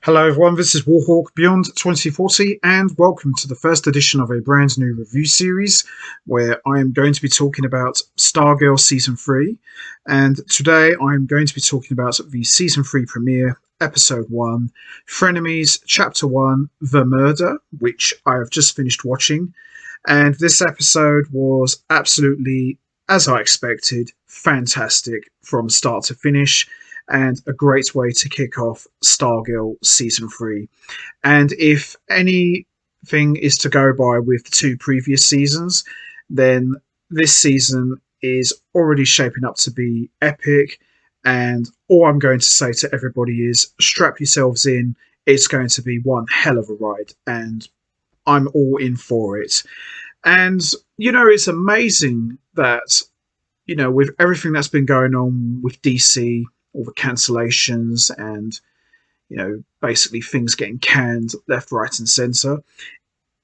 Hello everyone, this is Warhawk Beyond 2040 and welcome to the first edition of a brand new review series where I am going to be talking about Stargirl Season 3, and today I am going to be talking about the Season 3 premiere, Episode 1, Frenemies Chapter 1, The Murder, which I have just finished watching, and this episode was absolutely, as I expected, fantastic from start to finish, and a great way to kick off Stargirl Season 3. And if anything is to go by with the two previous seasons, then this season is already shaping up to be epic, and all I'm going to say to everybody is strap yourselves in, it's going to be one hell of a ride, and I'm all in for it. And, it's amazing that, with everything that's been going on with DC, all the cancellations and, basically things getting canned left, right, and centre.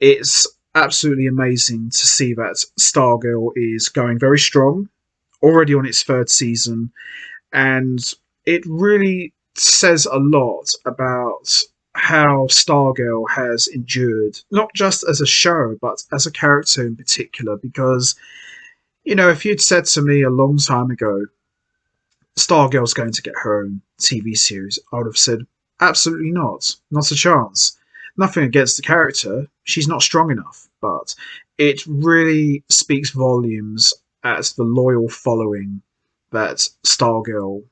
It's absolutely amazing to see that Stargirl is going very strong, already on its third season, and it really says a lot about how Stargirl has endured, not just as a show, but as a character in particular, because, if you'd said to me a long time ago, Stargirl's going to get her own TV series, I would have said, absolutely not. Not a chance. Nothing against the character. She's not strong enough. But it really speaks volumes at the loyal following that Stargirl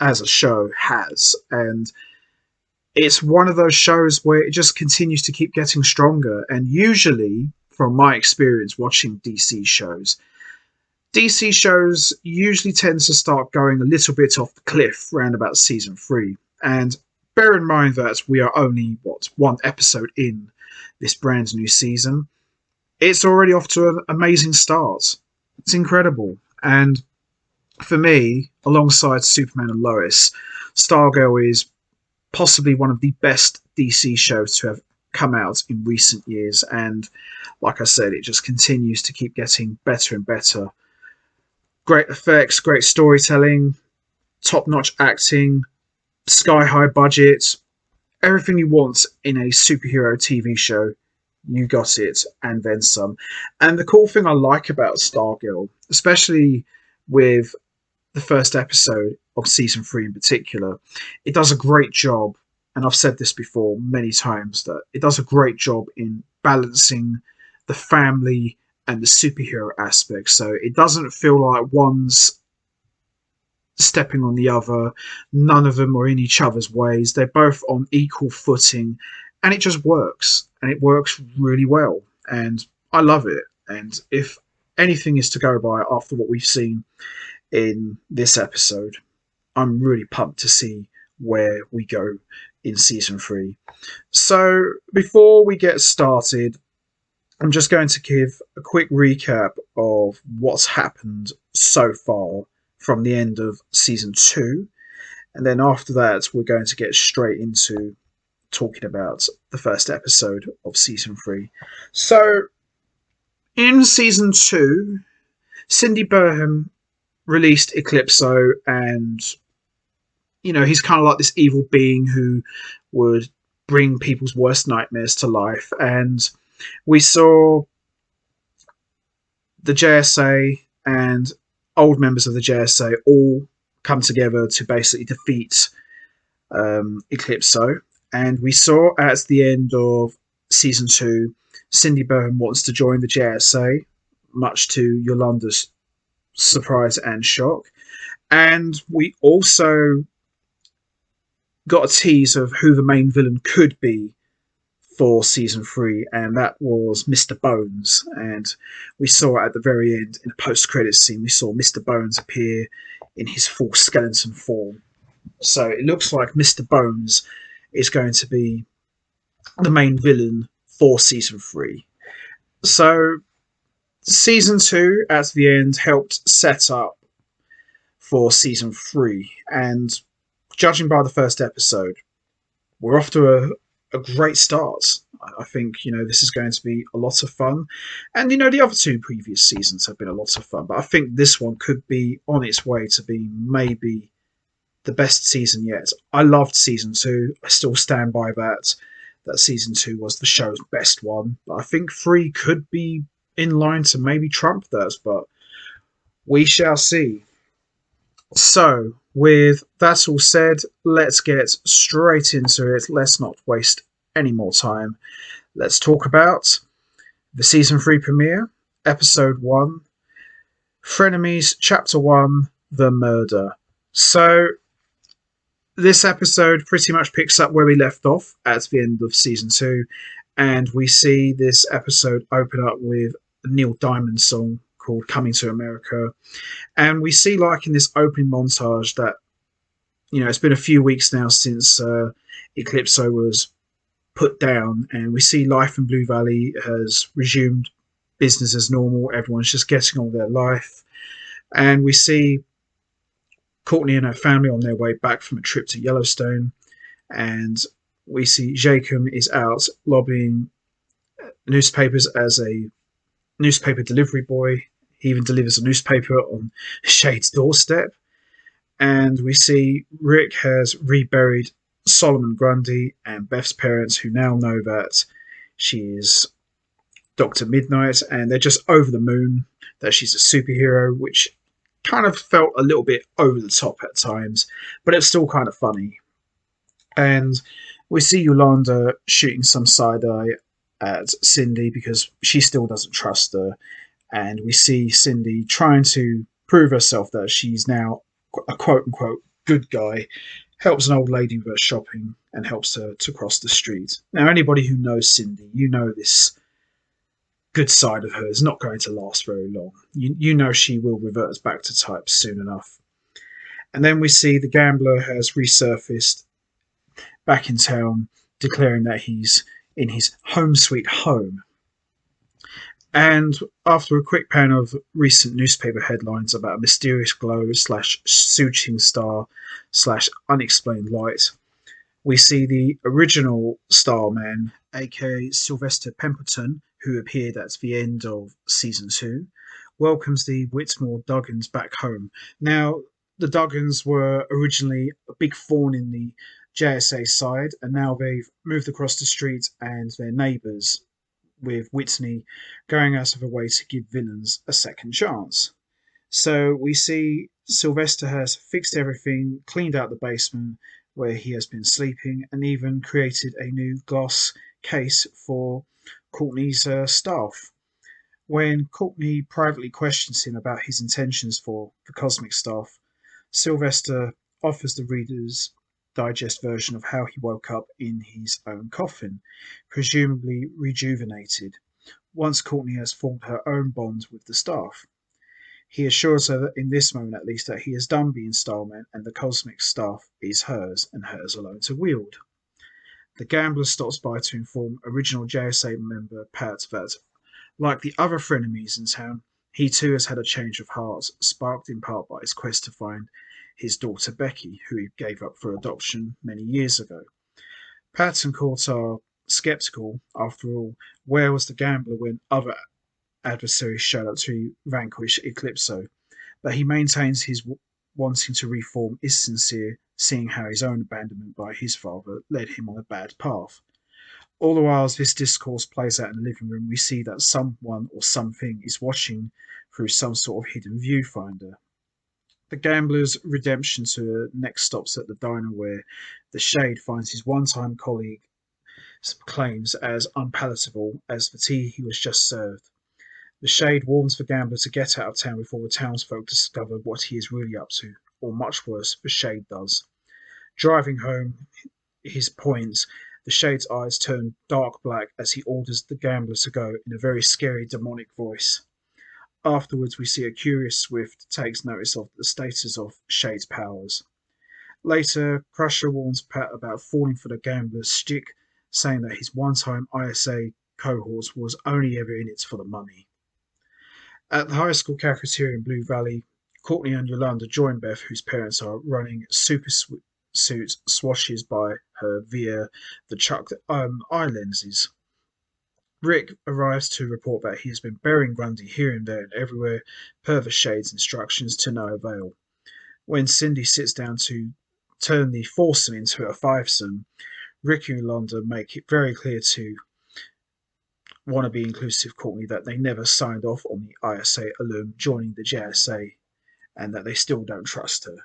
as a show has. And it's one of those shows where it just continues to keep getting stronger. And usually, from my experience watching DC shows usually tend to start going a little bit off the cliff round about season 3. And bear in mind that we are only, one episode in this brand new season. It's already off to an amazing start. It's incredible. And for me, alongside Superman and Lois, Stargirl is possibly one of the best DC shows to have come out in recent years. And like I said, it just continues to keep getting better and better. Great effects, great storytelling, top-notch acting, sky-high budget, everything you want in a superhero TV show, you got it, and then some. And the cool thing I like about Stargirl, especially with the first episode of Season 3 in particular, it does a great job, and I've said this before many times, that it does a great job in balancing the family and the superhero aspect. So it doesn't feel like one's stepping on the other. None of them are in each other's ways. They're both on equal footing, and it just works. And it works really well. And I love it. And if anything is to go by after what we've seen in this episode, I'm really pumped to see where we go in season 3. So before we get started, I'm just going to give a quick recap of what's happened so far from the end of Season 2. And then after that, we're going to get straight into talking about the first episode of Season 3. So, in Season 2, Cindy Burham released Eclipso, and, he's kind of like this evil being who would bring people's worst nightmares to life. And we saw the JSA and old members of the JSA all come together to basically defeat Eclipso. And we saw at the end of Season 2, Cindy Burham wants to join the JSA, much to Yolanda's surprise and shock. And we also got a tease of who the main villain could be for Season 3, and that was Mr. Bones. And we saw at the very end, in a post-credits scene, we saw Mr. Bones appear in his full skeleton form. So it looks like Mr. Bones is going to be the main villain for Season 3. So Season 2, at the end, helped set up for Season 3. And judging by the first episode, we're off to a great start. I think, this is going to be a lot of fun. And, the other two previous seasons have been a lot of fun. But I think this one could be on its way to be maybe the best season yet. I loved season two. I still stand by that. That season two was the show's best one. But I think three could be in line to maybe trump that, but we shall see. So, with that all said, let's get straight into it. Let's not waste any more time. Let's talk about the season three premiere, episode one, Frenemies Chapter one, The Murder. So, this episode pretty much picks up where we left off at the end of season two, and we see this episode open up with a Neil Diamond song called Coming to America. And we see, like, in this opening montage that, it's been a few weeks now since Eclipso was put down, and we see life in Blue Valley has resumed business as normal. Everyone's just getting on with their life. And we see Courtney and her family on their way back from a trip to Yellowstone, and we see Jacob is out lobbying newspapers as a newspaper delivery boy. He even delivers a newspaper on Shade's doorstep. And we see Rick has reburied Solomon Grundy and Beth's parents, who now know that she is Dr. Midnight, and they're just over the moon that she's a superhero, which kind of felt a little bit over the top at times, but it's still kind of funny. And we see Yolanda shooting some side eye at Cindy because she still doesn't trust her. And we see Cindy trying to prove herself that she's now a quote unquote good guy, helps an old lady with her shopping and helps her to cross the street. Now, anybody who knows Cindy, this good side of her is not going to last very long. You know she will revert back to type soon enough. And then we see the gambler has resurfaced back in town, declaring that he's in his home sweet home. And after a quick pan of recent newspaper headlines about a mysterious glow / shooting star / unexplained light, we see the original Starman, aka Sylvester Pemberton, who appeared at the end of season two, welcomes the Whitmore Duggans back home. Now, the Duggans were originally a big thorn in the JSA side, and now they've moved across the street and they're neighbours, with Whitney going out of her way to give villains a second chance. So we see Sylvester has fixed everything, cleaned out the basement where he has been sleeping, and even created a new glass case for Courtney's staff. When Courtney privately questions him about his intentions for the cosmic staff, Sylvester offers the Reader's Digest version of how he woke up in his own coffin, presumably rejuvenated, once Courtney has formed her own bond with the staff. He assures her that in this moment at least that he is done being Starman and the cosmic staff is hers and hers alone to wield. The gambler stops by to inform original JSA member Pat that, like the other frenemies in town, he too has had a change of heart, sparked in part by his quest to find his daughter Becky, who he gave up for adoption many years ago. Pat and Court are sceptical. After all, where was the gambler when other adversaries showed up to vanquish Eclipso? But he maintains his wanting to reform is sincere, seeing how his own abandonment by his father led him on a bad path. All the while as this discourse plays out in the living room, we see that someone or something is watching through some sort of hidden viewfinder. The gambler's redemption to next stops at the diner where the Shade finds his one-time colleague claims as unpalatable as the tea he was just served. The Shade warns the gambler to get out of town before the townsfolk discover what he is really up to, or much worse, the Shade does. Driving home his point, the Shade's eyes turn dark black as he orders the gambler to go in a very scary demonic voice. Afterwards, we see a curious Swift takes notice of the status of Shade's powers. Later, Crusher warns Pat about falling for the gambler's shtick, saying that his one-time ISA cohort was only ever in it for the money. At the high school cafeteria in Blue Valley, Courtney and Yolanda join Beth, whose parents are running super suit swashes by her via the Chuck eye lenses. Rick arrives to report that he has been burying Grundy here and there and everywhere, per the Shade's instructions, to no avail. When Cindy sits down to turn the foursome into a fivesome, Ricky and London make it very clear to wannabe inclusive Courtney that they never signed off on the ISA alum joining the JSA and that they still don't trust her.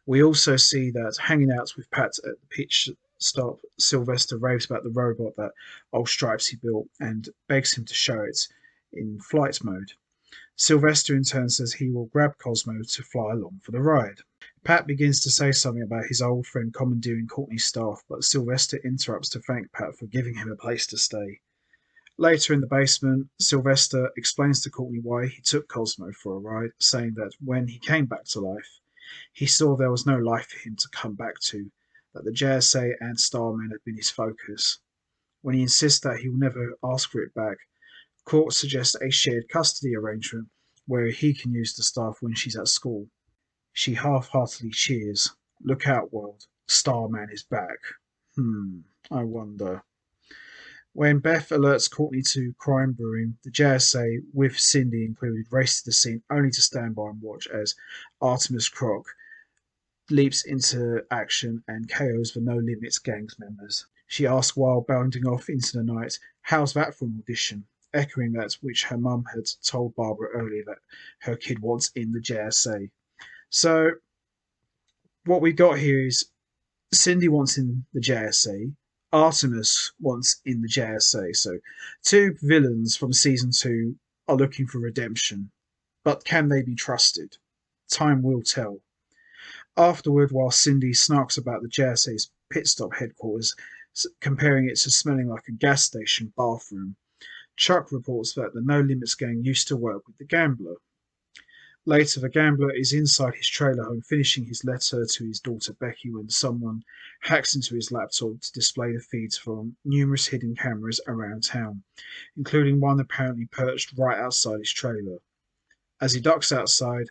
We also see that hanging out with Pat at the pitch stop, Sylvester raves about the robot that old Stripesy built and begs him to show it in flight mode. Sylvester in turn says he will grab Cosmo to fly along for the ride. Pat begins to say something about his old friend commandeering Courtney's staff, but Sylvester interrupts to thank Pat for giving him a place to stay. Later in the basement, Sylvester explains to Courtney why he took Cosmo for a ride, saying that when he came back to life, he saw there was no life for him to come back to, that the JSA and Starman had been his focus. When he insists that he will never ask for it back, Court suggests a shared custody arrangement where he can use the staff when she's at school. She half-heartedly cheers. Look out, world. Starman is back. I wonder. When Beth alerts Courtney to crime brewing, the JSA, with Cindy included, race to the scene only to stand by and watch as Artemis Croc leaps into action and KOs the No Limits gang's members. She asks while bounding off into the night, how's that for an audition? Echoing that which her mum had told Barbara earlier that her kid wants in the JSA. So what we got here is Cindy wants in the JSA, Artemis wants in the JSA. So two villains from season 2 are looking for redemption. But can they be trusted? Time will tell. Afterward, while Cindy snarks about the JSA's pit stop headquarters, comparing it to smelling like a gas station bathroom, Chuck reports that the No Limits gang used to work with the Gambler. Later, the Gambler is inside his trailer home finishing his letter to his daughter Becky when someone hacks into his laptop to display the feeds from numerous hidden cameras around town, including one apparently perched right outside his trailer. As he ducks outside,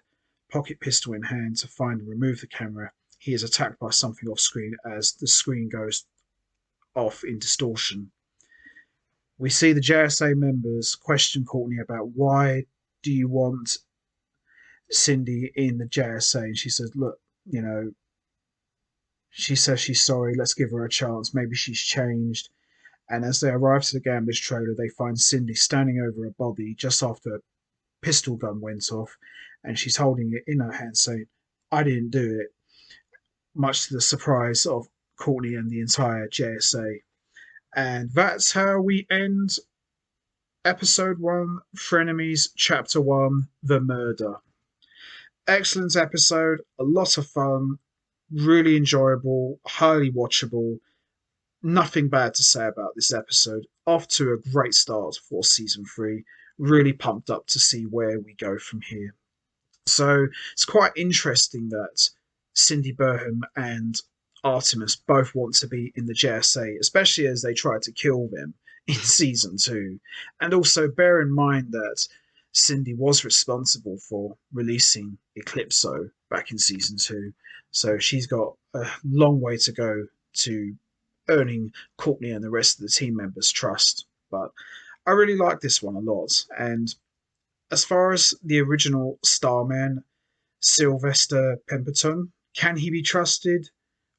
pocket pistol in hand, to find and remove the camera, he is attacked by something off screen as the screen goes off in distortion. We see the JSA members question Courtney about why do you want Cindy in the JSA, and she says, look, she says she's sorry, let's give her a chance, maybe she's changed. And as they arrive to the gambler's trailer, they find Cindy standing over a body just after a pistol gun went off, and she's holding it in her hand saying, I didn't do it, much to the surprise of Courtney and the entire JSA. And that's how we end episode 1, Frenemies Chapter 1, The Murder. Excellent episode, a lot of fun, really enjoyable, highly watchable. Nothing bad to say about this episode. Off to a great start for season 3. Really pumped up to see where we go from here. So it's quite interesting that Cindy Burham and Artemis both want to be in the JSA, especially as they try to kill them in season 2. And also bear in mind that Cindy was responsible for releasing Eclipso back in season 2. So she's got a long way to go to earning Courtney and the rest of the team members' trust. But I really like this one a lot. And as far as the original Starman, Sylvester Pemberton, can he be trusted?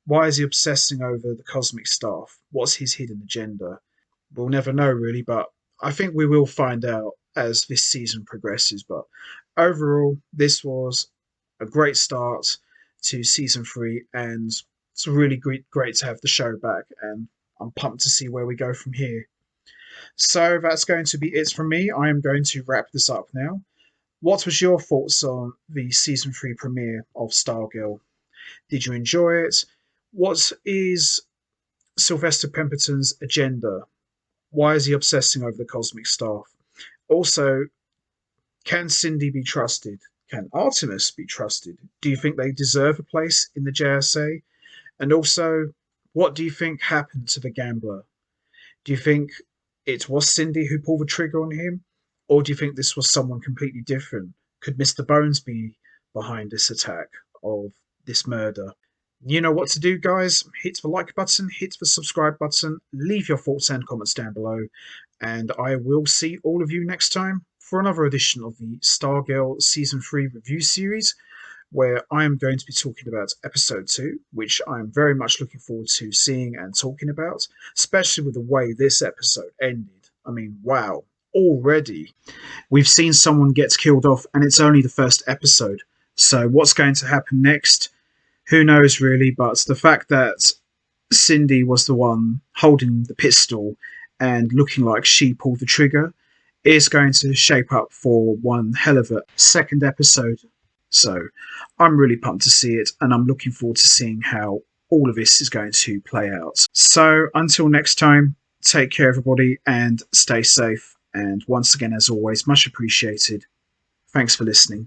Why is he obsessing over the cosmic staff? What's his hidden agenda? We'll never know, really, but I think we will find out as this season progresses. But overall, this was a great start to season 3, and it's really great to have the show back, and I'm pumped to see where we go from here. So that's going to be it from me. I am going to wrap this up now. What was your thoughts on the season 3 premiere of Stargirl? Did you enjoy it? What is Sylvester Pemberton's agenda? Why is he obsessing over the cosmic staff? Also, can Cindy be trusted? Can Artemis be trusted? Do you think they deserve a place in the JSA? And also, what do you think happened to the Gambler? Do you think it was Cindy who pulled the trigger on him? Or do you think this was someone completely different? Could Mr. Bones be behind this attack of this murder? You know what to do, guys. Hit the like button, hit the subscribe button, leave your thoughts and comments down below, and I will see all of you next time for another edition of the Stargirl Season 3 review series, where I am going to be talking about episode 2, which I'm very much looking forward to seeing and talking about, especially with the way this episode ended. I mean, wow, already we've seen someone gets killed off, and it's only the first episode. So, what's going to happen next? Who knows, really, but the fact that Cindy was the one holding the pistol and looking like she pulled the trigger is going to shape up for one hell of a second episode. So I'm really pumped to see it, and I'm looking forward to seeing how all of this is going to play out. So until next time, take care, everybody, and stay safe. And once again, as always, much appreciated. Thanks for listening.